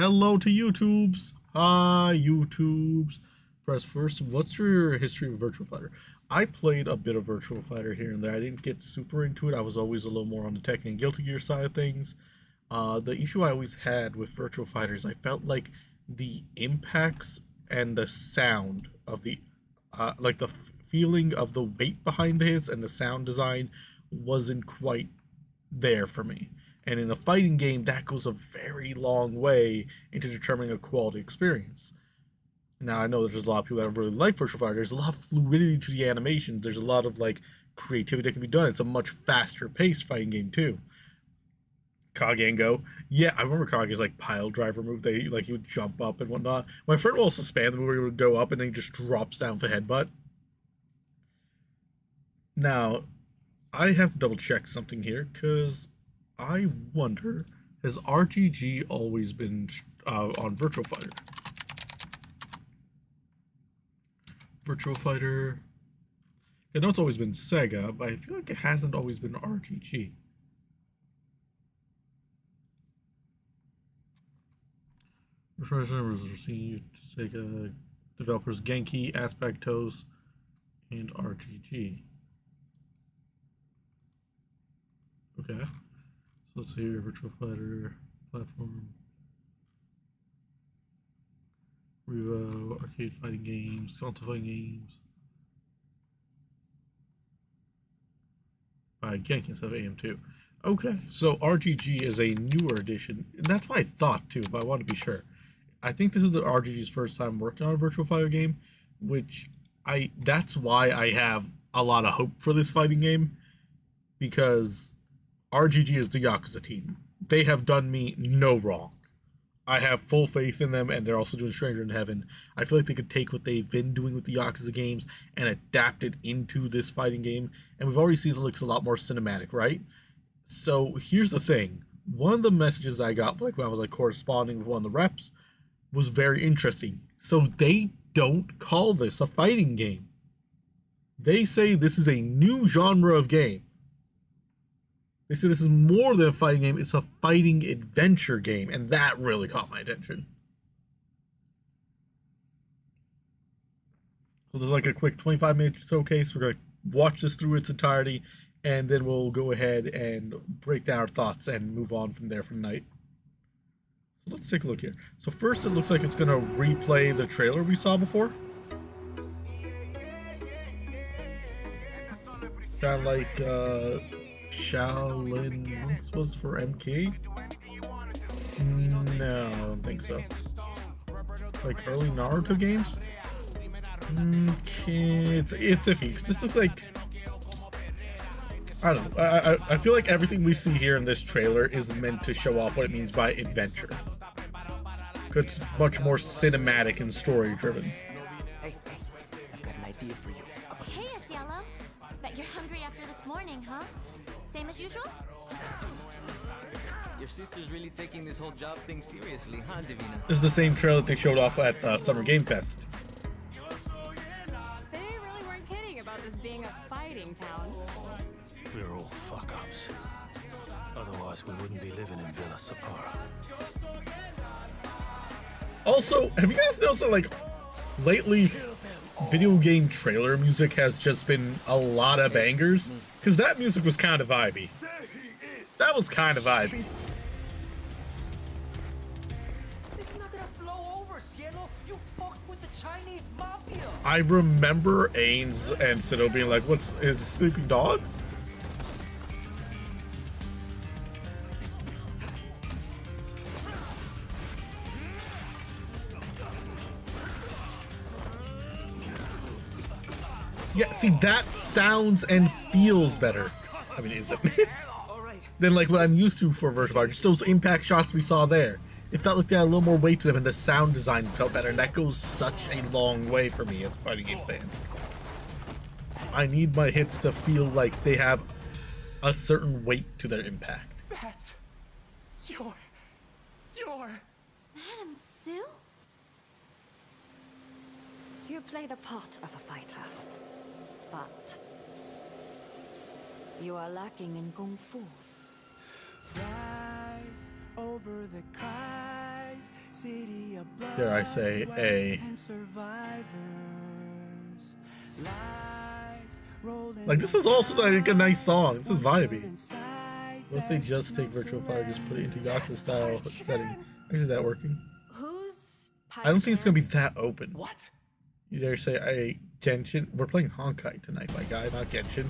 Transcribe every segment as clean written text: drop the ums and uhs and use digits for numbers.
Hello to YouTubes. Hi, YouTubes. Press first. What's your history of Virtua Fighter? I played a bit of Virtua Fighter here and there. I didn't get super into it. I was always a little more on the Tekken and Guilty Gear side of things. The issue I always had with Virtua Fighter is I felt like the impacts and the sound of like the feeling of the weight behind the hits and the sound design wasn't quite there for me. And in a fighting game, that goes a very long way into determining a quality experience. Now, I know there's a lot of people that really like Virtua Fighter. There's a lot of fluidity to the animations. There's a lot of like creativity that can be done. It's a much faster paced fighting game too. Kage and Go. Yeah, I remember Kage's like pile driver move. They like he would jump up and whatnot. My friend will also spam the move where he would go up and then he just drops down for headbutt. Now, I have to double check something here because I wonder, has RGG always been on Virtua Fighter? Virtua Fighter. I know it's always been Sega, but I feel like it hasn't always been RGG. First members received Sega developers Genki, Aspectos, and RGG. Okay. So let's see here, Virtua Fighter, platform, Revo, arcade fighting games, console fighting games. By Genki instead of AM2. Okay, so RGG is a newer edition, and that's what I thought too, but I want to be sure. I think this is the RGG's first time working on a Virtua Fighter game, which that's why I have a lot of hope for this fighting game, because RGG is the Yakuza team. They have done me no wrong. I have full faith in them, and they're also doing Stranger in Heaven. I feel like they could take what they've been doing with the Yakuza games and adapt it into this fighting game. And we've already seen it looks a lot more cinematic, right? So here's the thing. One of the messages I got, like when I was like corresponding with one of the reps, was very interesting. So they don't call this a fighting game. They say this is a new genre of game. They say this is more than a fighting game, it's a fighting adventure game, and that really caught my attention. So there's like a quick 25-minute showcase. We're going to watch this through its entirety, and then we'll go ahead and break down our thoughts and move on from there for the night. So let's take a look here. So first it looks like it's going to replay the trailer we saw before. Kind of like Shaolin Monks was for MK? No, I don't think so. Like early Naruto games? Okay, it's iffy. This looks like, I don't know. I feel like everything we see here in this trailer is meant to show off what it means by adventure. It's much more cinematic and story driven. Hey, I've got an idea for you. Hey, it's Yellow. Bet you're hungry after this morning, huh? Same as usual? Your sister's really taking this whole job thing seriously, huh, Divina? This is the same trailer that they showed off at Summer Game Fest. They really weren't kidding about this being a fighting town. We're all fuck-ups. Otherwise, we wouldn't be living in Villa Sapara. Also, have you guys noticed that, like, lately, video game trailer music has just been a lot of bangers? Because that music was kind of vibey. That was kind of vibey. This is not gonna blow over, Cielo. You fucked with the Chinese mafia. I remember Ains and Sido being like, is it Sleeping Dogs? Yeah, see, that sounds and feels better. I mean, is it? Than like what I'm used to for Virtua Fighter. Just those impact shots we saw there. It felt like they had a little more weight to them, and the sound design felt better, and that goes such a long way for me as a fighting game fan. I need my hits to feel like they have a certain weight to their impact. That's your... Madam Sue? You play the part of a fighter, but you are lacking in kung fu. Rise over the cries, dare I say, a like this is also like a nice song. This is vibey. What if they just take Virtua Fighter, just put it into yakuza style setting? I can see that working. Who's I don't think it's gonna be that open. What? You dare say a Genshin? We're playing Honkai tonight, my guy, not Genshin.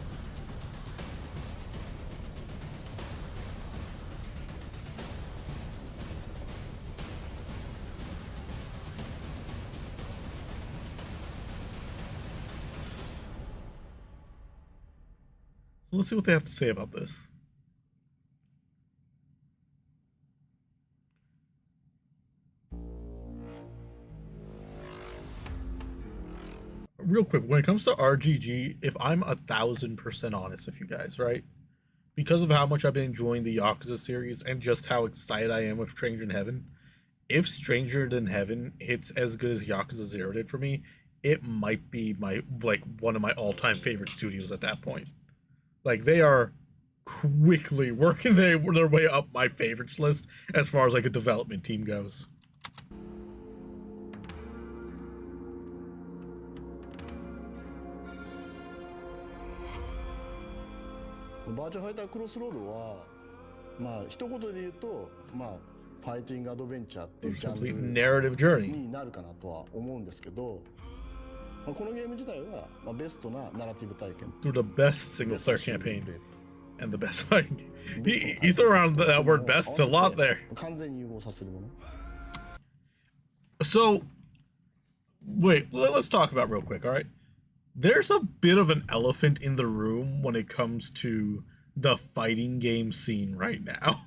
So let's see what they have to say about this. Real quick, when it comes to RGG, if I'm 1000% honest with you guys, right? Because of how much I've been enjoying the Yakuza series and just how excited I am with Stranger in Heaven, if Stranger in Heaven hits as good as Yakuza 0 did for me, it might be one of my all-time favorite studios at that point. Like, they are quickly working their way up my favorites list as far as like a development team goes. Virtua Crossroads はまあ一言で言うとまあファイティングアドベンチャーっていうジャンル narrative journey になるかなとは思うんですけど、まあこのゲーム自体はまあベストなナラティブ体験 through the best single player campaign and the best fighting game. He threw around that word best a lot there. 完全に融合させるもの。 So wait, let's talk about real quick, all right? There's a bit of an elephant in the room when it comes to the fighting game scene right now.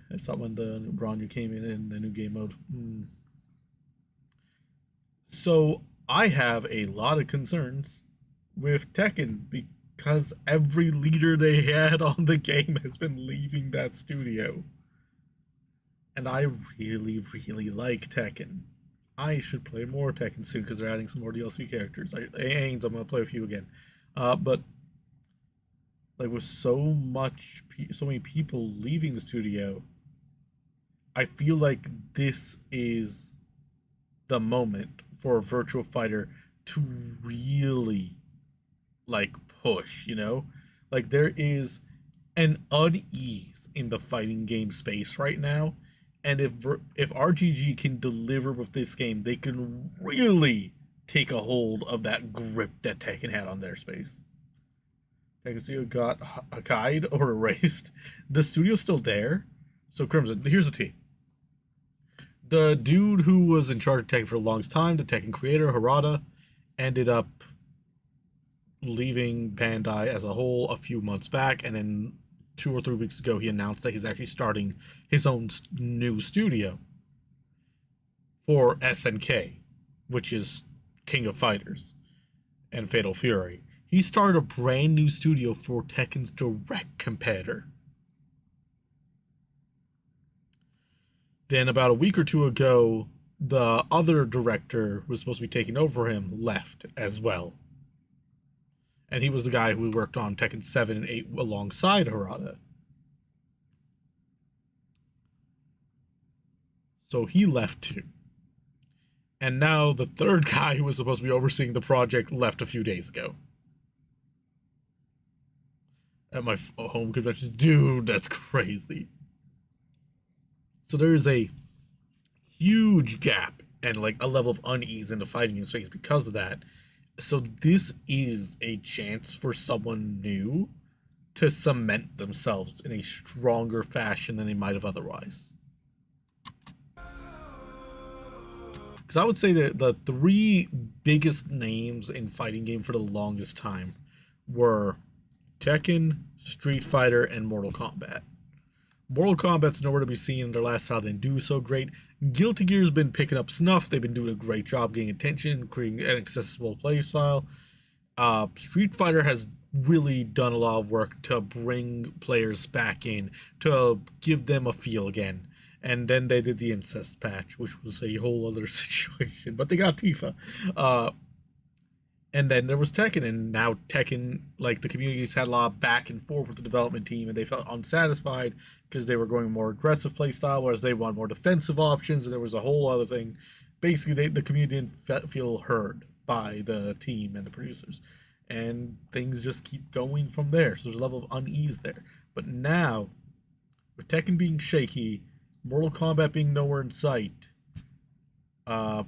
That's not when the new Bronya came in the new game mode. So I have a lot of concerns with Tekken because every leader they had on the game has been leaving that studio. And I really, really like Tekken. I should play more Tekken soon because they're adding some more DLC characters. I'm gonna play with you again. But like with so many people leaving the studio, I feel like this is the moment for a Virtua Fighter to really like push, you know? Like there is an unease in the fighting game space right now. And if RGG can deliver with this game, they can really take a hold of that grip that Tekken had on their space. Tekken Studio got hacked or erased. The studio's still there. So Crimson, here's the tea. The dude who was in charge of Tekken for the longest time, the Tekken creator, Harada, ended up leaving Bandai as a whole a few months back, and then 2 or 3 weeks ago, he announced that he's actually starting his own new studio for SNK, which is King of Fighters and Fatal Fury. He started a brand new studio for Tekken's direct competitor. Then about a week or two ago, the other director who was supposed to be taking over him left as well. And he was the guy who worked on Tekken 7 and 8 alongside Harada. So he left too. And now the third guy who was supposed to be overseeing the project left a few days ago. At my home conventions. Dude, that's crazy. So there is a huge gap and like a level of unease in the fighting game space because of that. So this is a chance for someone new to cement themselves in a stronger fashion than they might have otherwise. Because I would say that the 3 biggest names in fighting game for the longest time were Tekken, Street Fighter, and Mortal Kombat. Mortal Kombat's nowhere to be seen. Their last time they didn't do so great. Guilty Gear's been picking up snuff. They've been doing a great job getting attention, creating an accessible play style. Street Fighter has really done a lot of work to bring players back in, to give them a feel again. And then they did the incest patch, which was a whole other situation. But they got Tifa. And then there was Tekken, and now Tekken, like, the communities had a lot of back and forth with the development team, and they felt unsatisfied because they were going more aggressive play style, whereas they wanted more defensive options, and there was a whole other thing. Basically, the community didn't feel heard by the team and the producers, and things just keep going from there. So there's a level of unease there. But now, with Tekken being shaky, Mortal Kombat being nowhere in sight, and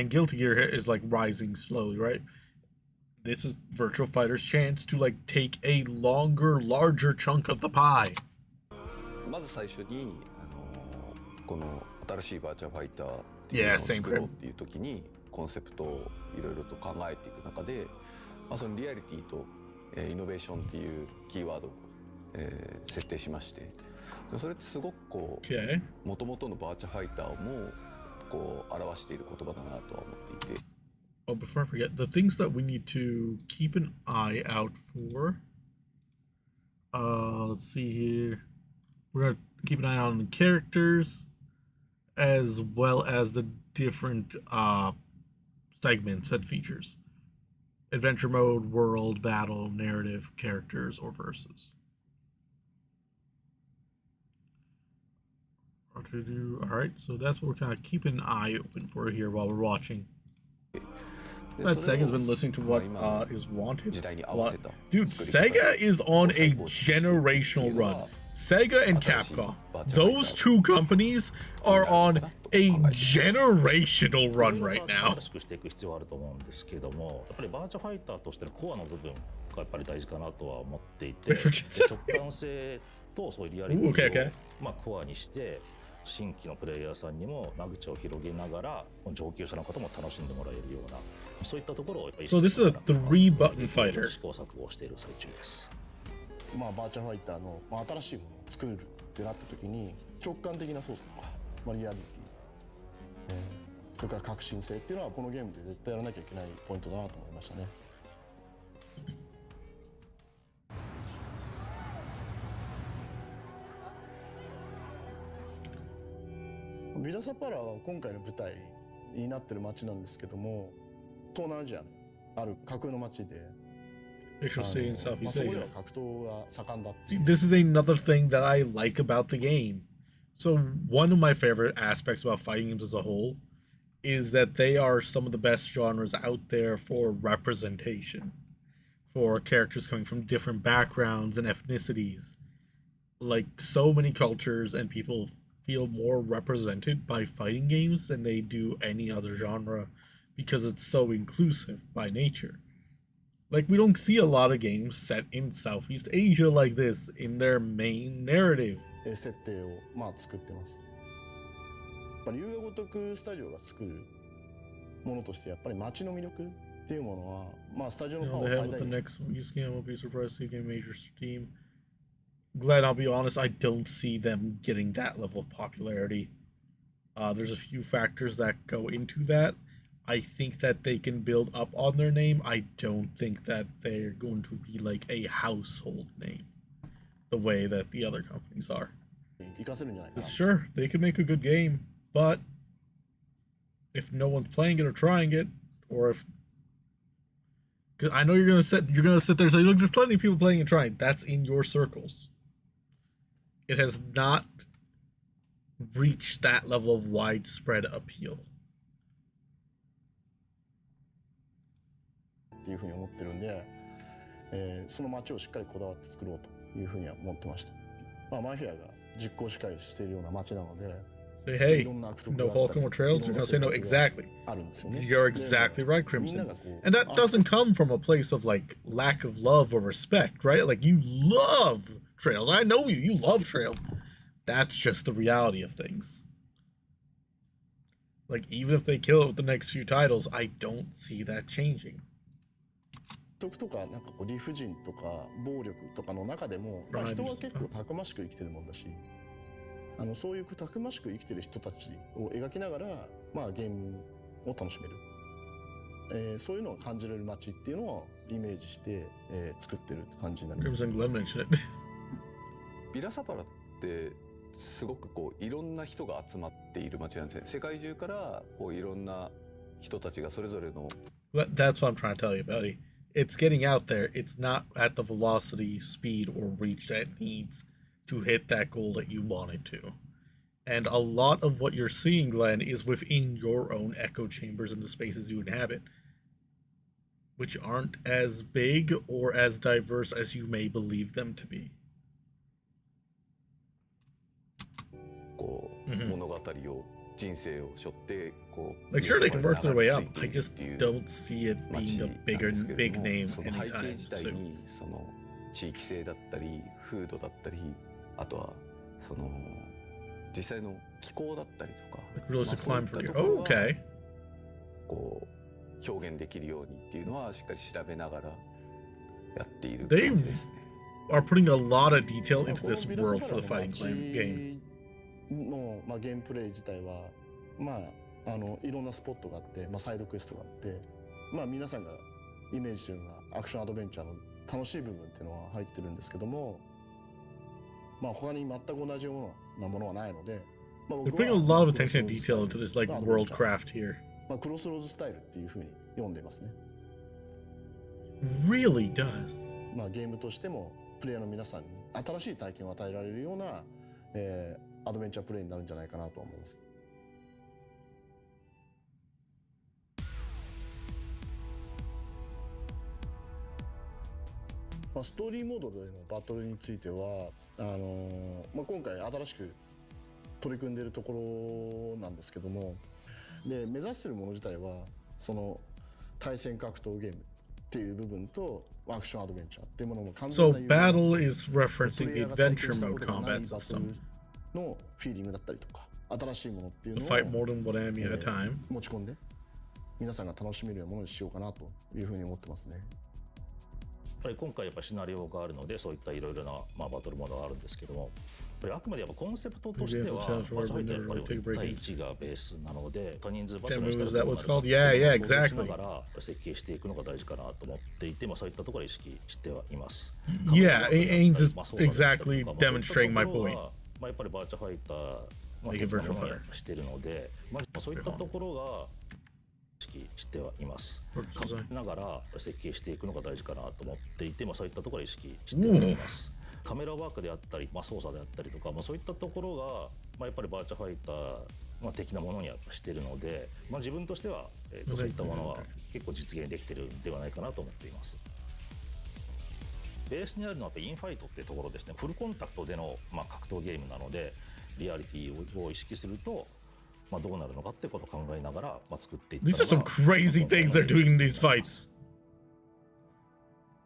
Guilty Gear is like rising slowly, right? This is Virtual Fighter's chance to like take a larger chunk of the pie. まず最初にこの新しいバーチャルファイターっていうのを作ろうっていう時にコンセプトをいろいろと考えていく中で、そのリアリティとイノベーションっていうキーワードを設定しまして、それってすごくこう元々のバーチャルファイターもこう表している言葉だなとは思っていて。Oh, before I forget, the things that we need to keep an eye out for. Let's see here. We're gonna keep an eye on the characters, as well as the different segments and features: adventure mode, world, battle, narrative, characters, or verses. All right, so that's what we're kind of keeping an eye open for here while we're watching. That Sega's been listening to what is wanted. Dude, Sega is on a generational run. Sega and Capcom, those two companies are on a generational run right now. していく必要はあると思うんですけれども、やっぱりバーチャファイターとしてのコアの部分がやっぱり大事かなとは思っていて、直感性とそういうリアリティをまあコアにして。新規のプレイヤーさんにも間口を広げながら上級者の方も楽しんでもらえるようなそういったところを So this is a 3-button fighter. 試行錯誤をしている最中です。まあバーチャファイターの新しいものを作るってなった時に直感的な操作とか、リアリティ、それから革新性っていうのはこのゲームで絶対やらなきゃいけないポイントだなと思いましたね。ビラサパラは今回の舞台になってる街なんですけども、東南アジアのある架空の街で、Interesting in Southeast Asia. 格闘が盛んだ。See, this is another thing that I like about the game. So one of my favorite aspects about fighting games as a whole is that they are some of the best genres out there for representation, for characters coming from different backgrounds and ethnicities. Like, so many cultures and people feel more represented by fighting games than they do any other genre because it's so inclusive by nature. Like, we don't see a lot of games set in Southeast Asia like this in their main narrative. 設定を作ってます。やっぱり龍が如くスタジオが作るものとしてやっぱり街の魅力っていうものはスタジオのファンを最大限。The next game will be surprised to get a major Steam. Glad, I'll be honest, I don't see them getting that level of popularity. There's a few factors that go into that. I think that they can build up on their name. I don't think that they're going to be like a household name the way that the other companies are. Sure, they could make a good game, but if no one's playing it or trying it, or if... Because I know you're gonna sit there and say, look, there's plenty of people playing and trying. That's in your circles. It has not reached that level of widespread appeal. っていうふうに思ってるんで、その街をしっかりこだわって作ろうというふうには思ってました。マフィアが実行司会をしているような街なので。Say, hey, no Vulcan or Trails? You're gonna say no, exactly. You're exactly right, Crimson. And that doesn't come from a place of like lack of love or respect, right? Like, you love Trails. I know you love Trails. That's just the reality of things. Like, even if they kill it with the next few titles, I don't see that changing. とかなんかこう理不尽とか暴力とかの中でも、人は結構たくましく生きてるもんだし、そういうたくましく生きてる人たちを描きながら、ゲームを楽しめる、そういうのを感じれる街っていうのをイメージして、作ってるって感じになります。ビラサパラってすごくこういろんな人が集まっている街なんですね。世界中からこういろんな人たちがそれぞれの That's what I'm trying to tell you, buddy. It's getting out there. It's not at the velocity, speed, or reach that it needs to hit that goal that you want it to. And a lot of what you're seeing, Glenn, is within your own echo chambers and the spaces you inhabit, which aren't as big or as diverse as you may believe them to be. Like, sure, they can work their way up. I just don't see it being a big name anytime soon. 地域性だったり、風土だったり、あとはその実際の気候だったりとか、Okay. こう表現できるようにっていうのはしっかり調べながらやっている。They are putting a lot of detail into this world for the fighting game. のゲームプレイ自体はいろんなスポットがあって、サイドクエストがあって、皆さんがイメージしているようなアクションアドベンチャーの楽しい部分っていうのは入ってるんですけども、他に全く同じようなものはないので、They're putting a lot of attention and detail into this like world craft here. クロスローズスタイルっていう風に読んでますね。Really does. ゲームとしてもプレイヤーの皆さんに新しい体験を与えられるような、アドベンチャープレイになるんじゃないかなと思います。ストーリーモードでのバトルについては今回新しく取り組んでいるところなんですけども、で目指しているもの自体はその対戦格闘ゲームっていう部分とアクションアドベンチャーっていうものも完全な So battle is referencing the adventure mode combat system. のフィーリングだったりとか新しいものっていうのを fight more than one enemy at a time. 持ち込んで皆さんが楽しめるようなものにしようかなというふうに思ってますね。やっぱり今回やっぱシナリオがあるのでそういったいろいろなバトルモードがあるんですけども、やっぱりあくまでやっぱコンセプトとしてはバーチャファイターやっぱり1対1がベースなので多人数バトルにしたらどうなるかっていうのを想像しながら設計していくのが大事かなと思っていて、そういったところを意識してはいます。Yeah, Ains is exactly demonstrating my point. やっぱりバーチャファイターしているので、そういったところが意識してはいます。ながら設計していくのが大事かなと思っていて、そういったところを意識しています。カメラワークであったり、操作であったりとか、そういったところが、やっぱりバーチャファイター、的なものにはしているので、自分としては、そういったものは結構実現できているんではないかなと思っています。ベースにあるのはやっぱりインファイトっていうところですね。フルコンタクトでの、格闘ゲームなのでリアリティを意識すると、どうなるのかってことを考えながら、作っていった。These are some crazy things they're doing in these fights.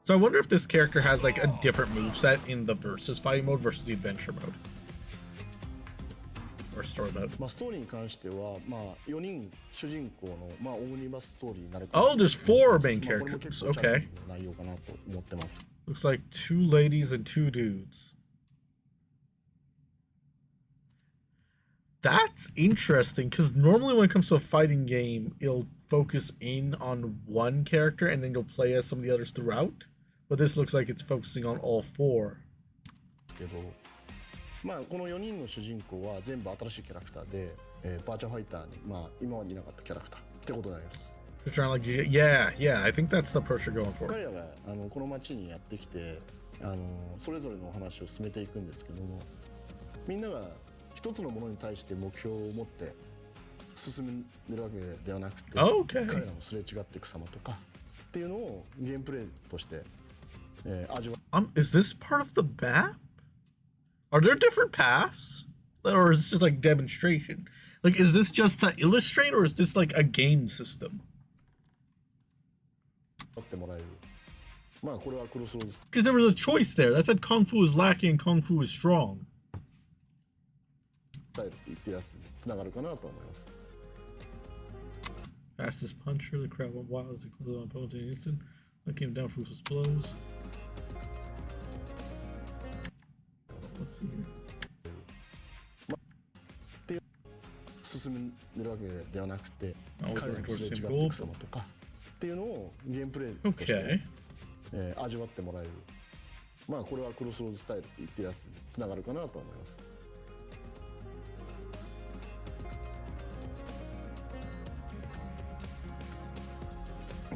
So I wonder if this character has like a different moveset in the versus fighting mode versus the adventure mode. Or story mode. ストーリーに関しては、4人主人公の、オムニバスストーリーになる。Oh, there's 4 main characters. Okay. 内容かなと思ってます。Looks like 2 ladies and 2 dudes. That's interesting, because normally when it comes to a fighting game, it'll focus in on one character and then you'll play as some of the others throughout. But this looks like it's focusing on all 4. この4人の主人公は全部新しいキャラクターで、バーチャファイターに、今までいなかったキャラクターってことになります。Yeah, I think that's the approach you're going for. 彼らがこの街にやってきてそれぞれのお話を進めていくんですけども、みんなが一つのものに対して目標を持って進んでるわけではなくて、彼らのすれ違っていく様とかっていうのをゲームプレイとして、味わう。Is this part of the map? Are there different paths? Or is this just like demonstration? Like, is this just to illustrate, or is this like a game system? ってもらえる。これはクロスローズ。Because there was a choice there. That said Kung Fu is lacking and Kung Fu is strong. スタイルって言ってるやつにつながるかなと思います。Fastest puncher, the crowd went wild as he closed on opponents in an instant. That came down for ruthless blows. Let's see here. 進んでるわけではなくて、彼らのすれ違っていく様とかっていうのをゲームプレイとして、味わってもらえる。これはクロスローズスタイルって言ってるやつにつながるかなと思います。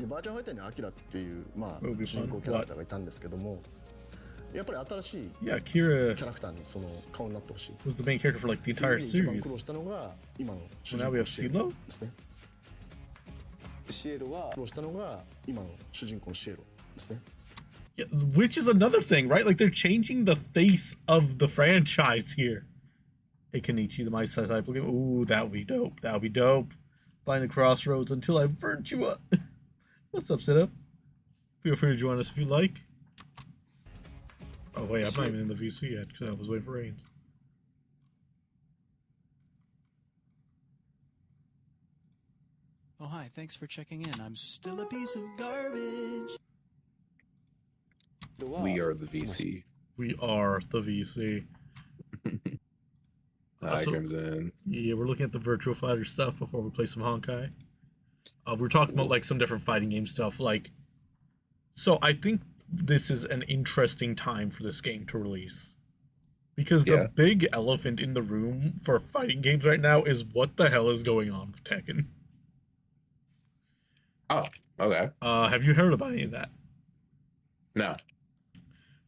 でバーチャルファイターにアキラっていうまあ Will be 主人 fun. 公キャラクターがいたんですけども、やっぱり新しい Yeah, キ Kira ャラクターにその顔になってほしい。 was the main character for like the っていう entire 意味で一番苦 series. 労したのが今の主 Well, 人 now we 公 have シエ CeeLo? ロですね。シエロは苦労したのが今の主人公のシエロですね。 Yeah, which is another thing, right? Like they're changing the face of the franchise here. Hey, Kenichi, the my size type game. Ooh, that would be dope. That would be dope. Find the Crossroads until I Virtua. What's up, Setup? Feel free to join us if you like. Oh wait, I'm not even in the VC yet because I was waiting for Reigns. Oh, hi. Thanks for checking in. I'm still a piece of garbage. We are the VC. We are the VC. Hi, Crimson. Yeah, we're looking at the Virtua Fighter stuff before we play some Honkai. We're talking about like some different fighting game stuff. Like, so I think this is an interesting time for this game to release, because the big elephant in the room for fighting games right now is what the hell is going on with Tekken. Oh, okay. Have you heard about any of that? No.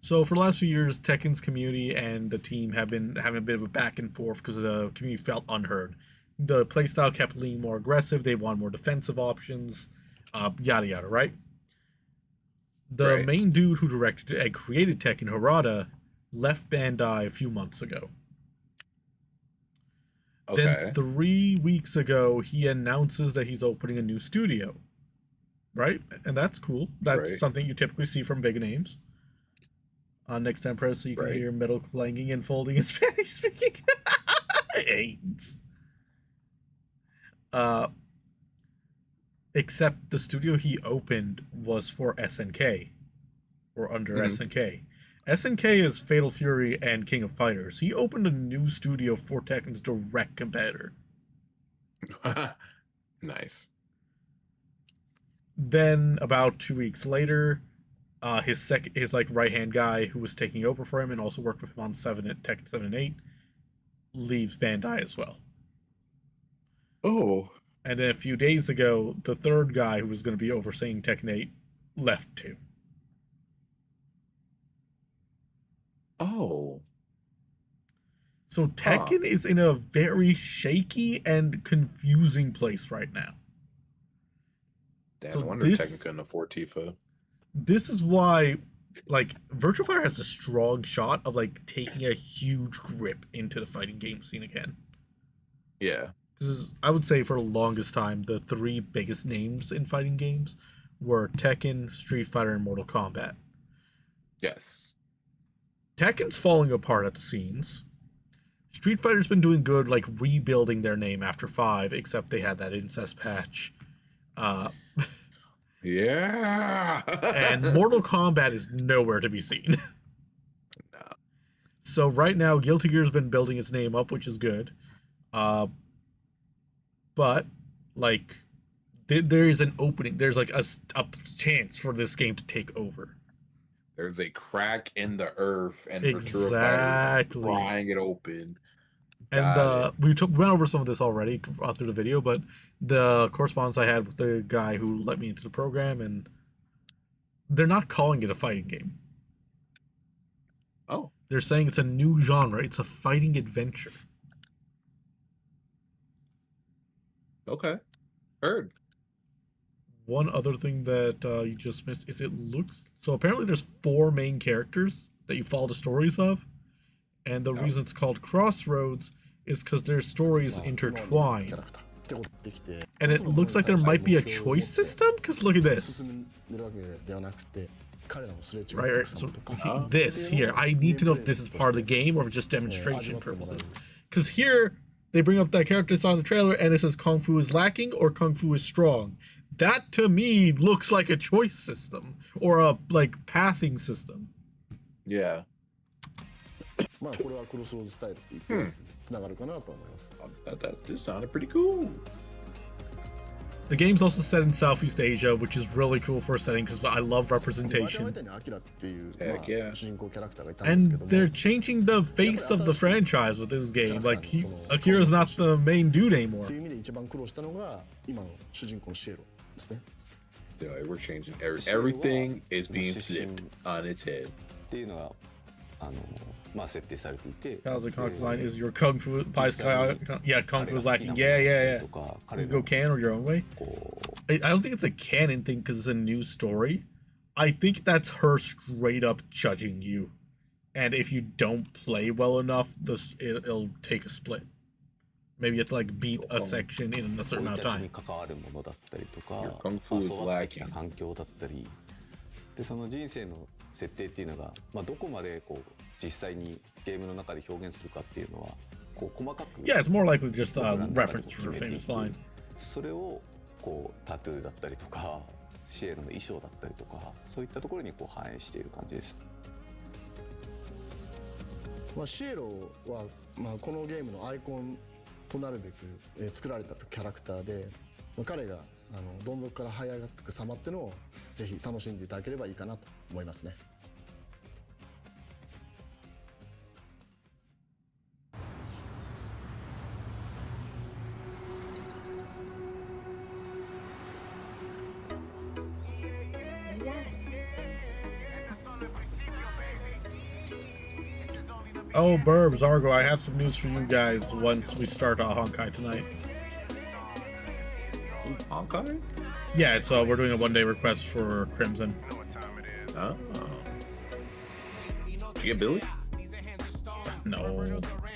So for the last few years, Tekken's community and the team have been having a bit of a back and forth because the community felt unheard. The playstyle kept leaning more aggressive. They wanted more defensive options, yada yada, right? The main dude who directed and created Tekken, Harada, left Bandai a few months ago. Okay. Then 3 weeks ago, he announces that he's opening a new studio. Right? And that's cool. That's something you typically see from big names. Next time, Prez, so you can hear metal clanging and folding in Spanish speaking. AIDS. Except the studio he opened was for SNK, or under SNK. SNK is Fatal Fury and King of Fighters. He opened a new studio for Tekken's direct competitor. Nice. Then about 2 weeks later, his like right hand guy who was taking over for him and also worked with him on Tekken 7 and 8 leaves Bandai as well. Oh. And then a few days ago, the third guy who was going to be overseeing Tekken 8 left too. Oh. So Tekken is in a very shaky and confusing place right now. Damn, So no wonder Tekken couldn't afford Tifa. This is why, like, Virtua Fighter has a strong shot of, like, taking a huge grip into the fighting game scene again. Yeah. Because I would say for the longest time, the three biggest names in fighting games were Tekken, Street Fighter, and Mortal Kombat. Yes. Tekken's falling apart at the seams. Street Fighter's been doing good, like, rebuilding their name after 5, except they had that incest patch. Yeah. And Mortal Kombat is nowhere to be seen. No. So right now, Guilty Gear's been building its name up, which is good. But, like, there is an opening. There's, like, a chance for this game to take over. There's a crack in the earth, and Exactly. Virtua Fighter is prying it open. And we went over some of this already through the video, but the correspondence I had with the guy who let me into the program, and they're not calling it a fighting game. Oh. They're saying it's a new genre. It's a fighting adventure. Okay. Heard. One other thing that you just missed is it looks... So apparently there's 4 main characters that you follow the stories of. And the reason it's called Crossroads is because their stories intertwine. And it looks like there might be a choice system, because look at this. Right, so this here, I need to know if this is part of the game or just demonstration purposes. Because here, they bring up that character that's on the trailer and it says Kung Fu is lacking or Kung Fu is strong. That, to me, looks like a choice system or a, like, pathing system. Yeah. This sounded pretty cool. The game's also set in Southeast Asia, which is really cool for a setting because I love representation. Heck yeah. And they're changing the face of the franchise with this game. Like, Akira's not the main dude anymore. They're like, we're changing everything is being flipped on its head. っていうのがまあ設定されていて。How's the concubine? Is your kung fu yeah, kung fu is lacking. Yeah. You go canon or your own way. I don't think it's a canon thing because it's a new story. I think that's her straight up judging you, and if you don't play well enough, it'll take a split. Maybe you have to like beat a section in a certain amount of time. Your kung fu is lacking. 環境だったり、でその人生の設定っていうのが、まあどこまでこう実際にゲームの中で表現するかっていうのはこう細かく。Yeah, it's more likely just a reference to her famous line. それをこうタトゥーだったりとか、シエロの衣装だったりとか、そういったところにこう反映している感じです。まあシエロはまあこのゲームのアイコンとなるべく作られたキャラクターで、彼がどん底から這い上がっていく様っていうのをぜひ楽しんでいただければいいかなと思いますね。Oh, Burbs, Argo, I have some news for you guys once we start Honkai tonight. Honkai? Yeah, it's we're doing a one-day request for Crimson. Oh. Did you get Billy? No,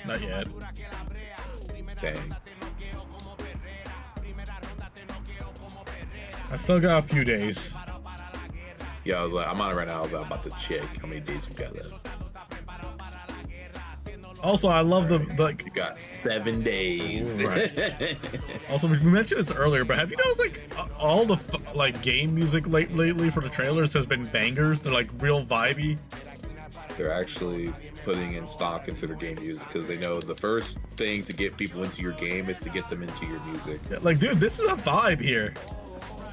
not yet. Dang. I still got a few days. Yeah, I was like, I'm on it right now. I was about to check how many days we got left. Also, I love the like. You got 7 days. Right. Also, we mentioned this earlier, but have you noticed like all the like game music lately for the trailers has been bangers? They're like real vibey. They're actually putting in stock into their game music because they know the first thing to get people into your game is to get them into your music. Yeah, like, dude, this is a vibe here.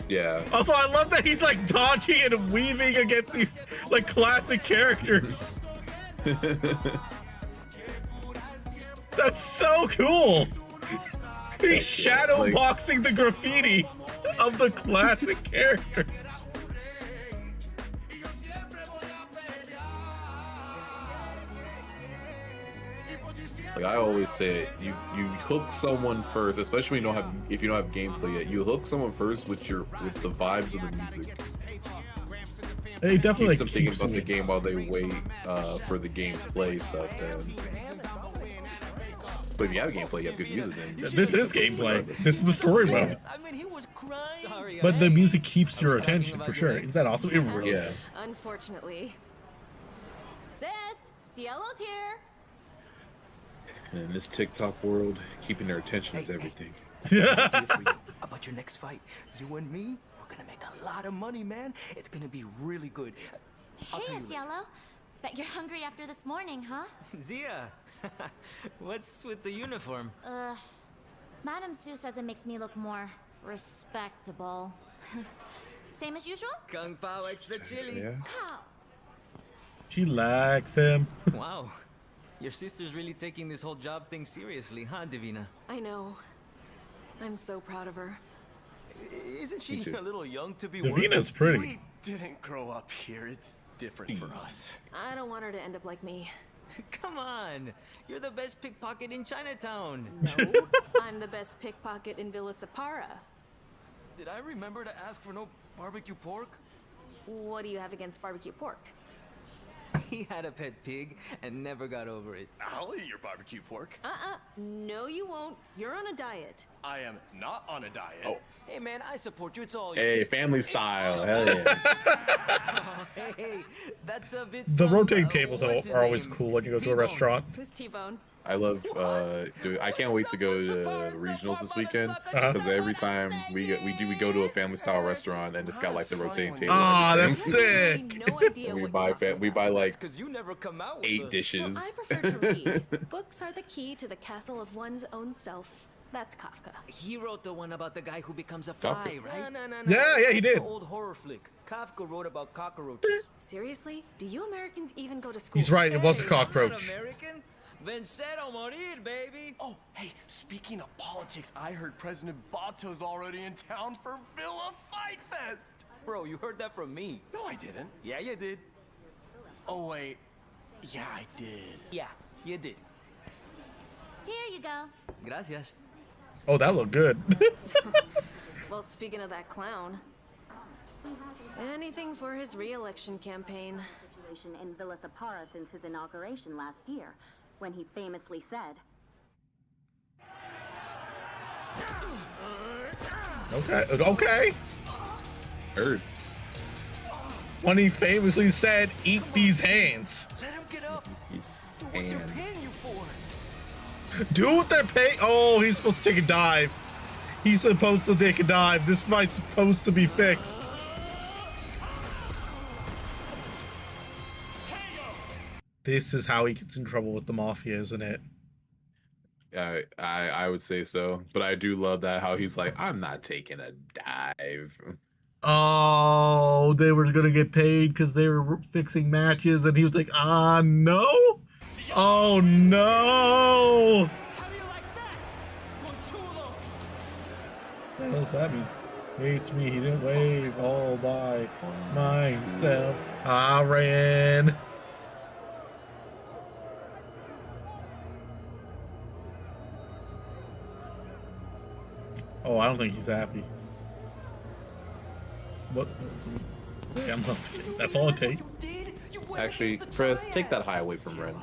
Yeah. Also, I love that he's like dodging and weaving against these like classic characters. That's so cool! He's shadow boxing the graffiti of the classic characters. Like I always say, you hook someone first, especially when if you don't have gameplay yet. You hook someone first with the vibes of the music. It definitely keeps them thinking about the game while they wait for the gameplay stuff. But if you have gameplay, you have good music. Then this is gameplay. This is the story mode. But the music keeps your attention for sure. Is that awesome? It really is. Unfortunately. Sis, Cielo's here. And in this TikTok world, keeping their attention is everything. About your next fight, you and me, we're gonna make a lot of money, man. It's gonna be really good. Hey, Cielo. Bet you're hungry after this morning, huh? Zia, what's with the uniform? Madame Sue says it makes me look more respectable. Same as usual? Kung Pao extra chili. Yeah. She likes him. Wow. Your sister's really taking this whole job thing seriously, huh, Divina? I know. I'm so proud of her. Isn't she a little young to be Divina's pretty. We didn't grow up here. It's different for us. I don't want her to end up like me. Come on. You're the best pickpocket in Chinatown. No, I'm the best pickpocket in Villa Separa. Did I remember to ask for no barbecue pork? What do you have against barbecue pork? He had a pet pig and never got over it. I'll eat your barbecue pork. No you won't. You're on a diet. I am not on a diet. Oh. Hey man, I support you. It's all Hey, family style. Hell yeah. Hey, that's a bit The fun. rotating tables are always cool when you go to a restaurant. Who's T-Bone? I love dude, I can't wait to go to regionals this weekend because every time we go to a family style restaurant and it's got like the rotating table. Ah, that's sick. No idea we what buy like 'cause you never come out with 8 us. dishes. I prefer to read. Books are the key to the castle of one's own self. That's Kafka. He wrote the one about the guy who becomes a fly, right? No. Yeah, he That's did. the old horror flick. Kafka wrote about cockroaches. Seriously? Do you Americans even go to school? He's right. It was a Hey, I'm not cockroach. American. Vencer o morir, baby. Oh, hey, speaking of politics, I heard President Bato's already in town for Villa Fight Fest. Bro, you heard that from me. No, I didn't. Yeah, you did. Oh, wait. Yeah, I did. Yeah, you did. Here you go. Gracias. Oh, that looked good. Well, speaking of that clown, anything for his re-election campaign. In Villa Sapara since his inauguration last year, when he famously said, Okay. Heard. When he famously said, "Eat these hands." Let him get up. He's Do what they're hand. paying you for. Do what they're paying. Oh, he's supposed to take a dive. He's supposed to take a dive. This fight's supposed to be fixed. This is how he gets in trouble with the mafia, isn't it? I would say so, but I do love that how he's like, I'm not taking a dive. Oh, they were gonna get paid because they were fixing matches, and he was like, no. Oh no. How do you like that? Conchudo. What does that mean? Hates me. He didn't wave all by myself. I ran. Oh, I don't think he's happy. What? Yeah, I'm not, that's all it takes. Actually, Prez, take that highway from Ren.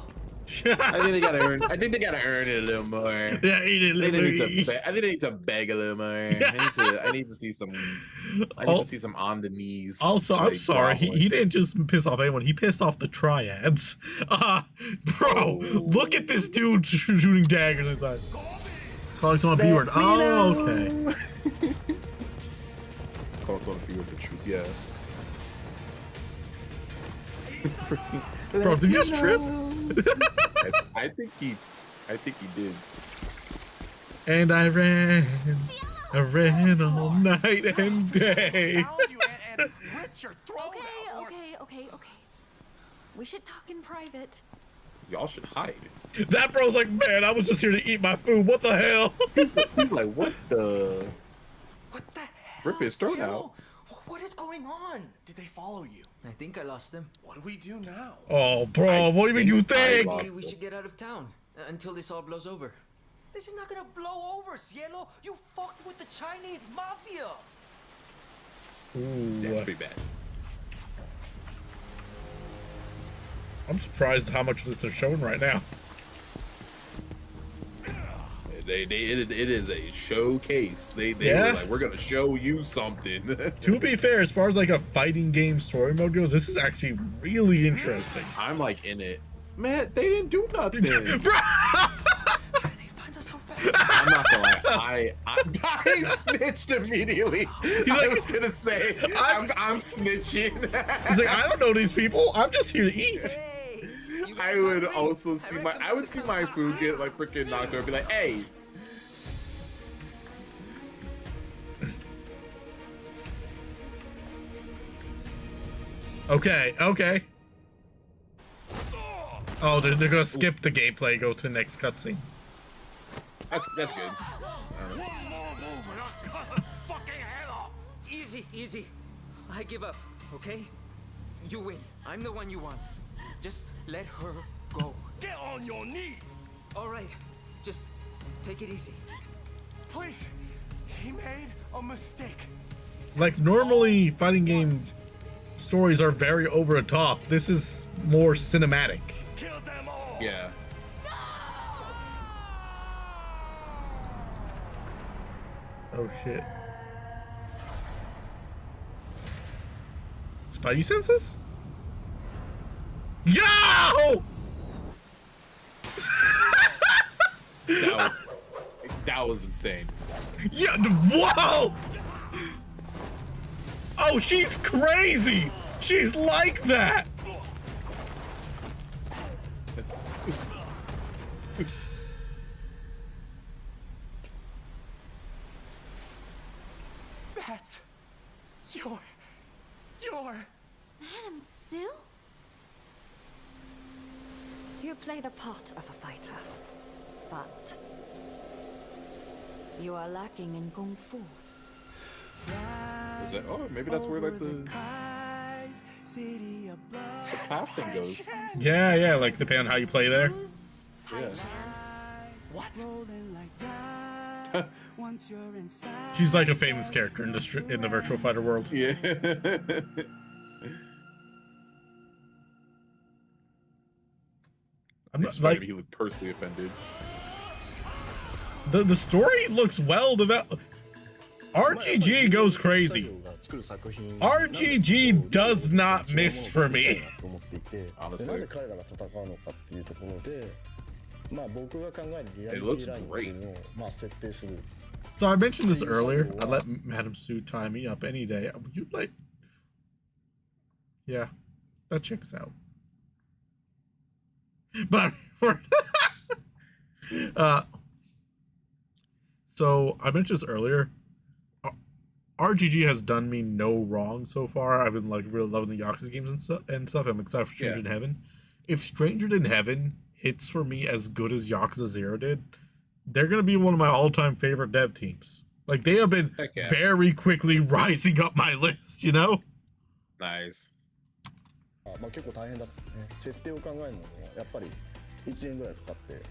I think they gotta earn. I think they gotta earn it a little more. Yeah, eat it. I think they need to beg a little more. I need to see some. I need to see some on the knees. Also, I'm like, sorry. He didn't just piss off anyone. He pissed off the triads. Bro, look at this dude shooting daggers in his eyes. Calling someone a B-word. Oh, okay. Calling someone a B-word, the truth. Yeah. Bro, did you just trip? I think he did. And I ran all night and day. Okay. We should talk in private. Y'all should hide. That bro's like, man, I was just here to eat my food. What the hell? He's like, what the? What the hell? Rip his throat out. What is going on? Did they follow you? I think I lost them. What do we do now? Oh, bro, what do you mean you think? Maybe we should get out of town until this all blows over. This is not gonna blow over, Cielo. You fucked with the Chinese mafia. Ooh. That's pretty bad. I'm surprised how much of this they're showing right now. It is a showcase. They Yeah. were like, we're gonna show you something. To be fair, as far as like a fighting game story mode goes, this is actually really interesting. I'm like in it. Man, they didn't do nothing. I'm not gonna lie. I snitched immediately. He's like, I was gonna say I'm snitching. He's like, I don't know these people. I'm just here to eat. I would also see my food get like freaking knocked over. Be like, hey. Okay. Oh, they're gonna skip the gameplay, go to the next cutscene. That's good. One more move and I'll cut her fucking head off. Easy. I give up, okay? You win. I'm the one you want. Just let her go. Get on your knees. All right. Just take it easy. Please. He made a mistake. Like, normally fighting game stories are very over the top. This is more cinematic. Kill them all. Yeah. Oh shit. Spidey senses? Yo! That was insane. Yeah, whoa! Oh, she's crazy! She's like that! That's your Madam Sue? You play the part of a fighter, but you are lacking in kung fu. Is that, oh, maybe that's where like the path thing goes. Yeah, like depending on how you play there. Yeah. What? She's like a famous character in the Virtua Fighter world. Yeah. I'm not like he looked personally offended. The story looks well developed. RGG goes crazy. RGG does not miss for me. Honestly. It looks great. So I mentioned this earlier. I'd let Madam Sue tie me up any day. You like? Yeah, that checks out. But so I mentioned this earlier. RGG has done me no wrong so far. I've been like really loving the Yakuza games and stuff. I'm excited for Stranger in Heaven. If Stranger in Heaven hits for me as good as Yakuza 0 did, they're gonna be one of my all-time favorite dev teams. Like they have been very quickly rising up my list, you know? Nice. まあ結構大変だったですね。設定を考えるのもやっぱり1年ぐらいかかって、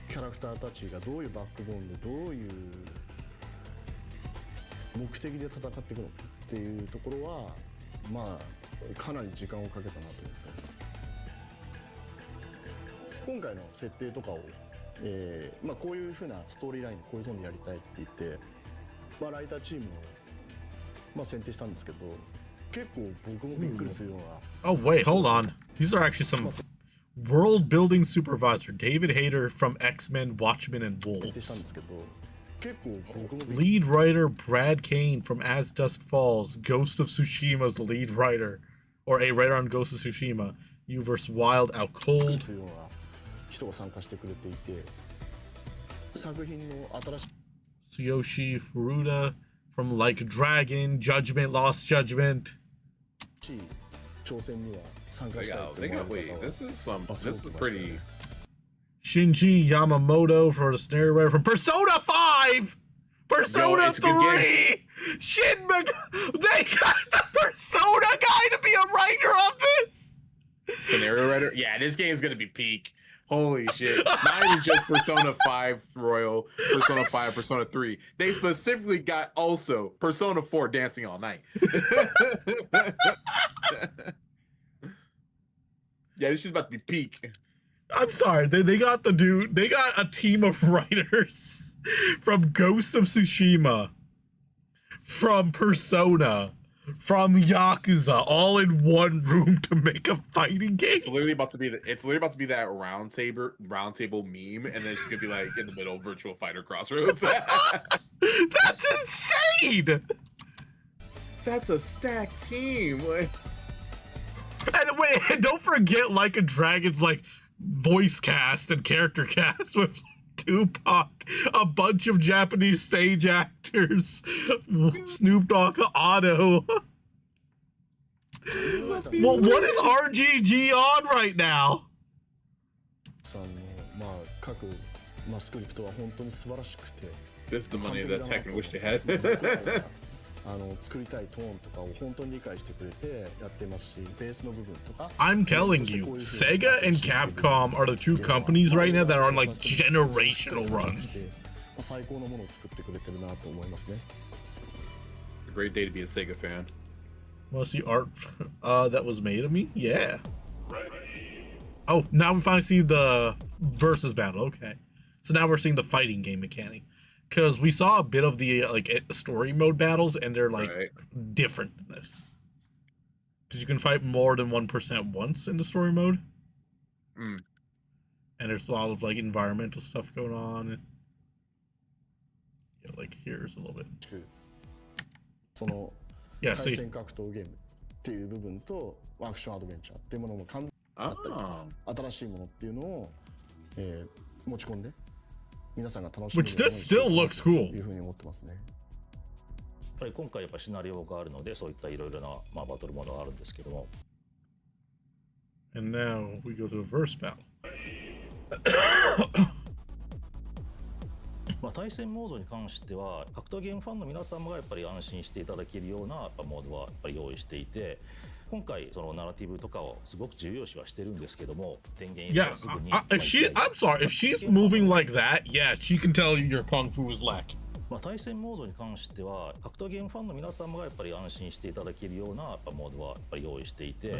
キャラクターたちがどういうバックボーンでどういう目的で戦っていくのかっていうところはまあかなり時間をかけたなと思ってます。今回の設定とかを、まあこういう風なストーリーラインでこういうゾーンでやりたいって言って、まあライターチームをまあ選定したんですけど。 Oh wait, hold on. These are actually some world building supervisor David Hayter from X-Men, Watchmen, and Wolves. Lead writer Brad Kane from As Dusk Falls, Ghost of Tsushima's the lead writer, or a writer on Ghost of Tsushima. You vs Wild Out Cold. Tsuyoshi Furuta from Like a Dragon, Judgment, Lost Judgment. Wait, this is pretty. Shinji Yamamoto for the scenario writer from Persona 5! Persona 3! Shin they got the Persona guy to be a writer on this! Scenario writer? Yeah, this game is gonna be peak. Holy shit. Not even just Persona 5 Royal, Persona 5, Persona 3. They specifically got also Persona 4 Dancing All Night. Yeah, this shit's about to be peak. I'm sorry, they got the dude, they got a team of writers from Ghost of Tsushima, from Persona, from Yakuza, all in one room to make a fighting game. It's literally about to be that round table meme, and then it's gonna be like in the middle, Virtua Fighter Crossroads. That's insane. That's a stacked team. And wait, and don't forget Like a Dragon's like voice cast and character cast with Tupac, a bunch of Japanese sage actors, Snoop Dogg, Otto. Well, what is RGG on right now? This is the money that Tekken wished they had. 作りたいトーンとかを本当に理解してくれてやってますし、ベースの部分とか。I'm telling you, Sega and Capcom are the two companies right now that are on like generational runs. 最高のものを作ってくれてるなと思いますね。A great day to be a Sega fan. Want to see art that was made of me? Yeah. Oh, now we finally see the versus battle. Okay, so now we're seeing the fighting game mechanic. Because we saw a bit of the like story mode battles, and they're like different than this. Because you can fight more than 1% once in the story mode, and there's a lot of like environmental stuff going on. And, yeah, like here's a little bit. Yeah, see. 対戦格闘ゲームっていう部分とアクションアドベンチャーっていうものも完全にあったりとか、新しいものっていうのを、持ち込んで。 Which this still looks cool. いうふうに思ってますね。やっぱり今回やっぱシナリオがあるのでそういったいろいろなまあバトルモードがあるんですけども。And now we go to the verse battle. まあ、対戦モードに関しては格闘ゲームファンの皆様がやっぱり安心していただけるようなやっぱモードはやっぱり用意していて、今回そのナラティブとかをすごく重要視はしてるんですけども、電源入れたらすぐに if she, I'm sorry, if she's moving like that, yeah, she can tell you your kung fu is lacking. まあ、対戦モードに関しては格闘ゲームファンの皆様がやっぱり安心していただけるようなやっぱモードはやっぱり用意していて、今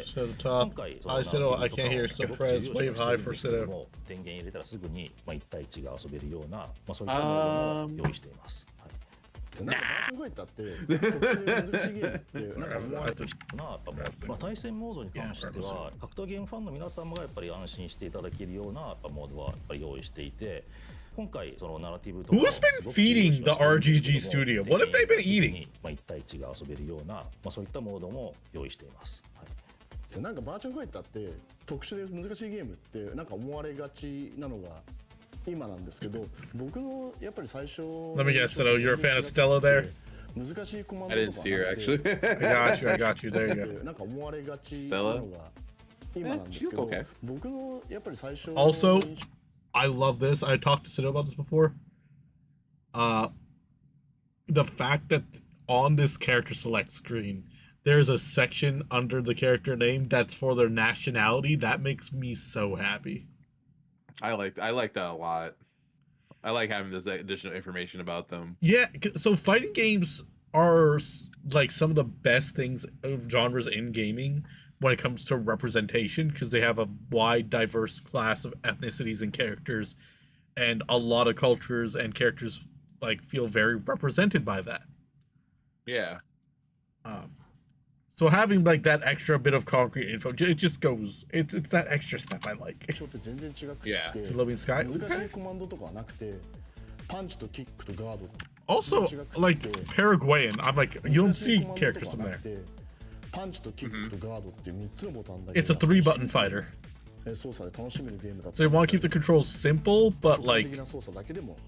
回その I can't hear Prez wave high for Sido. 電源入れたらすぐに1対1が遊べるような、まあ、そういったモードも用意しています。なんかバーチャルファイターって難しいゲームってなんか思われてるまあ、対戦モードに関しては格闘ゲームファンの皆様がやっぱり安心していただけるようなやっぱモードはやっぱり用意していて、今回そのナラティブとか Who's been feeding the RGG studio? What have they been eating? まあ1対1が遊べるような、まあ、そういったモードも用意しています。なんかバーチャルファイターって特殊で難しいゲームってなんか思われがちなのが今なんですけど、僕のやっぱり最初 Let me guess, Sido, you're a fan of Stella there? 難しいコマンド I と didn't か see her なくて actually. I got you, there you go. なんか思われがちなのが今なんですけど、僕のやっぱり最初 Also, I love this. I talked to Sido about this before. The fact that on this character select screen, there's a section under the character name that's for their nationality. That makes me so happy. I like that a lot. I like having this additional information about them. Yeah, so fighting games are like some of the best things of genres in gaming when it comes to representation, because they have a wide, diverse class of ethnicities and characters, and a lot of cultures and characters like feel very represented by that. Yeah. So having like that extra bit of concrete info, it just goes. It's that extra step I like. Yeah. It's a Living Sky. Okay. Also, like Paraguayan, I'm like, you don't see characters from there. It's a 3-button fighter. So you want to keep the controls simple, but like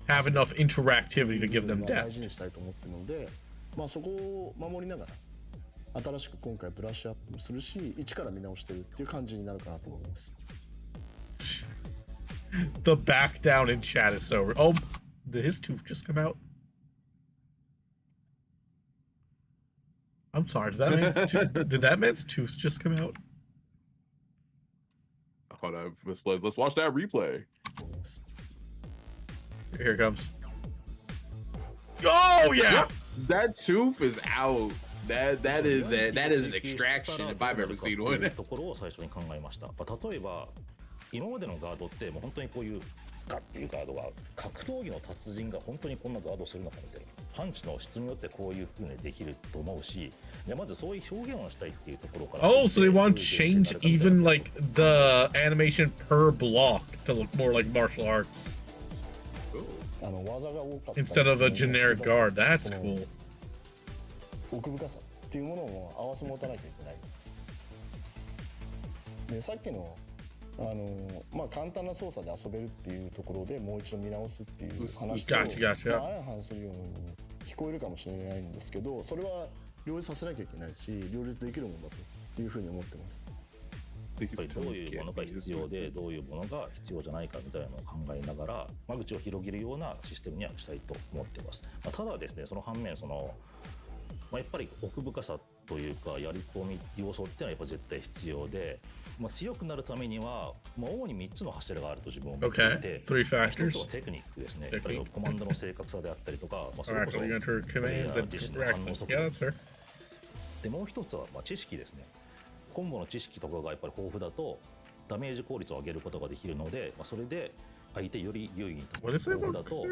have enough interactivity to give them depth. 新しく今回ブラッシュアップもするし、一から見直してるっていう感じになるかなと思います。The back down in chat is so. Oh, did his tooth just come out? I'm sorry. Did that man's tooth just come out? Hold on. Let's watch that replay. Here it comes. Oh yeah! That tooth is out. That is an extraction if I've ever seen one. ところを最初に考えました。例えば今までのガードってもう本当にこういうガッっていうガードが格闘技の達人が本当にこんなガードするのかみたいな、パンチの質によってこういう風にできると思うし、まずそういう表現をしたいっていうところから。Oh, so they want to change even like the animation per block to look more like martial arts instead of a generic guard. That's cool. 奥深さっていうものを合わせ持たなきゃいけない。でさっきのまあ簡単な操作で遊べるっていうところでもう一度見直すっていう話と相反するように聞こえるかもしれないんですけど、それは両立させなきゃいけないし、両立できるものだというふうに思ってます。やっぱりどういうものが必要でどういうものが必要じゃないかみたいなのを考えながら間口を広げるようなシステムにはしたいと思っています。ただですね、その反面やっぱり奥深さというかやり込み要素っていうのはやっぱ絶対必要で、強くなるためには主に3つの柱があると自分は思っていて、1つはテクニックですね。やっぱりコマンドの正確さであったりとか、それこそプレイヤー自身の反応速度で、もう一つは知識ですね。コンボの知識とかがやっぱり豊富だとダメージ効率を上げることができるので、それで相手より優位に立つ。豊富だと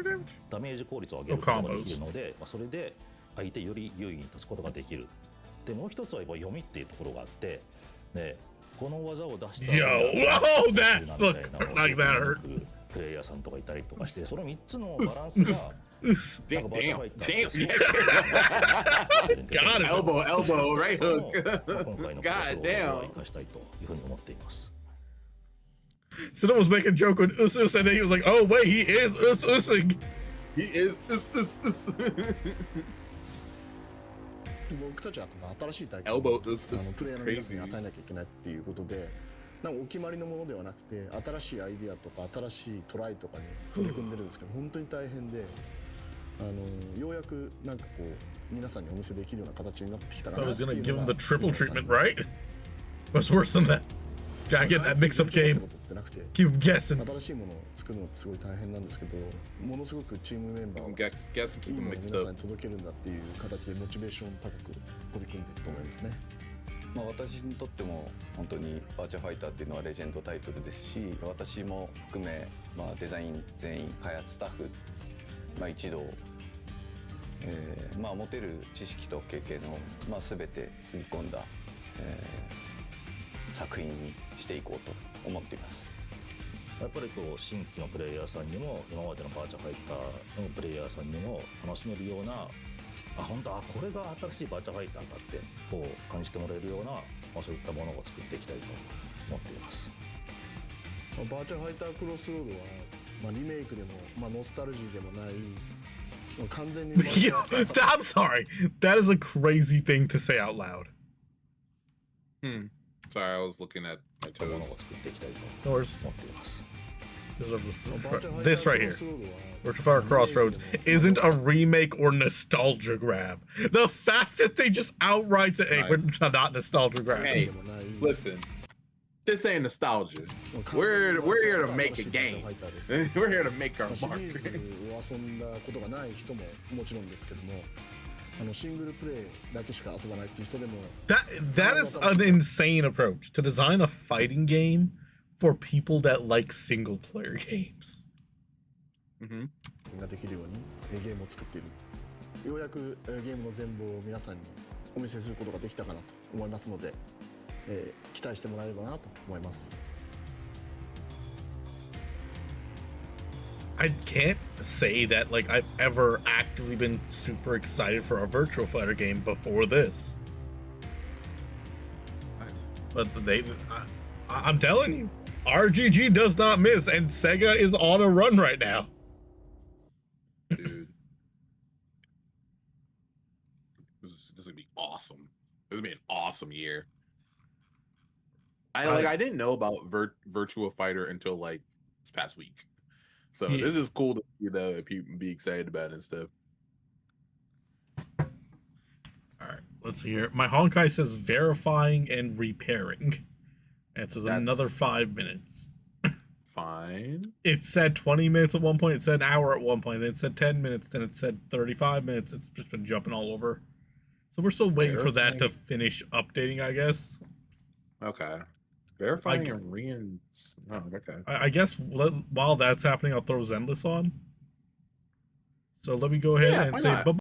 ダメージ効率を上げることができるので、それで相手より優位に立つことができる。でもう一つはやっぱ読みっていうところがあって、でこの技を出したらプレイヤーさんとかいたりとかして、その3つのバランスがDamn. Elbow, right hook. God damn. Sido was making a joke with Us, and then he was like, oh wait, he is Using. He is Us. 僕たちは新しい体験を Elbow is プレイヤーの皆さんに与えなきゃいけないっていうことで、なんかお決まりのものではなくて、新しいアイディアとか新しいトライとかに取り組んでるんですけど、本当に大変で、ようやくなんかこう皆さんにお見せできるような形になってきたかなっていうのが。I was gonna give him the triple treatment, right? What's worse than that? Gotta get that mix-up game. Keep guessing. 新しいものを作るのってすごい大変なんですけど、ものすごくチームメンバーがいいものを皆さんに届けるんだっていう形でモチベーション高く取り組んでいると思いますね。まあ私にとっても本当にバーチャファイターっていうのはレジェンドタイトルですし、私も含め、まあ、デザイン全員開発スタッフ、まあ、一同、まあ、持てる知識と経験を、まあ、全てつぎ込んだ、作品にしていこうと思っています。やっぱりこう新規のプレイヤーさんにも今までのバーチャファイターのプレイヤーさんにも楽しめるような、本当これが新しいバーチャファイターだってこう感じてもらえるような、そういったものを作っていきたいと思っています。バーチャファイタークロスロードは、リメイクでも、ノスタルジーでもない完全にI'm sorry. That is a crazy thing to say out loud. Sorry, I was looking at my toes. No worries. This right here, Virtua Crossroads, isn't a remake or nostalgia grab. The fact that they just outright say, "Hey, we're not nostalgia grab." Hey, listen, this ain't nostalgia. We're here to make a game. We're here to make our mark. 遊んだことがない人ももちろんですけども。シングルプレイだけしか遊ばないっていう人でも That is an insane approach to design a fighting game for people that like single player games. ができるようにゲームを作っている。ようやくゲームの全貌を皆さんにお見せすることができたかなと思いますので、期待してもらえればなと思います。I can't say that like I've ever actively been super excited for a Virtua Fighter game before this. But I'm telling you, RGG does not miss, and Sega is on a run right now. Dude, this is gonna be awesome. This is gonna be an awesome year. I didn't know about Virtua Fighter until like this past week. So this is cool to see that people be excited about it and stuff. All right, let's see here. My Honkai says verifying and repairing. And it says another 5 minutes. Fine. It said 20 minutes at one point. It said an hour at one point. Then it said 10 minutes. Then it said 35 minutes. It's just been jumping all over. So we're still waiting for that to finish updating, I guess. Okay. Verifying and okay. I guess while that's happening, I'll throw Zenless on. So let me go ahead and say bye.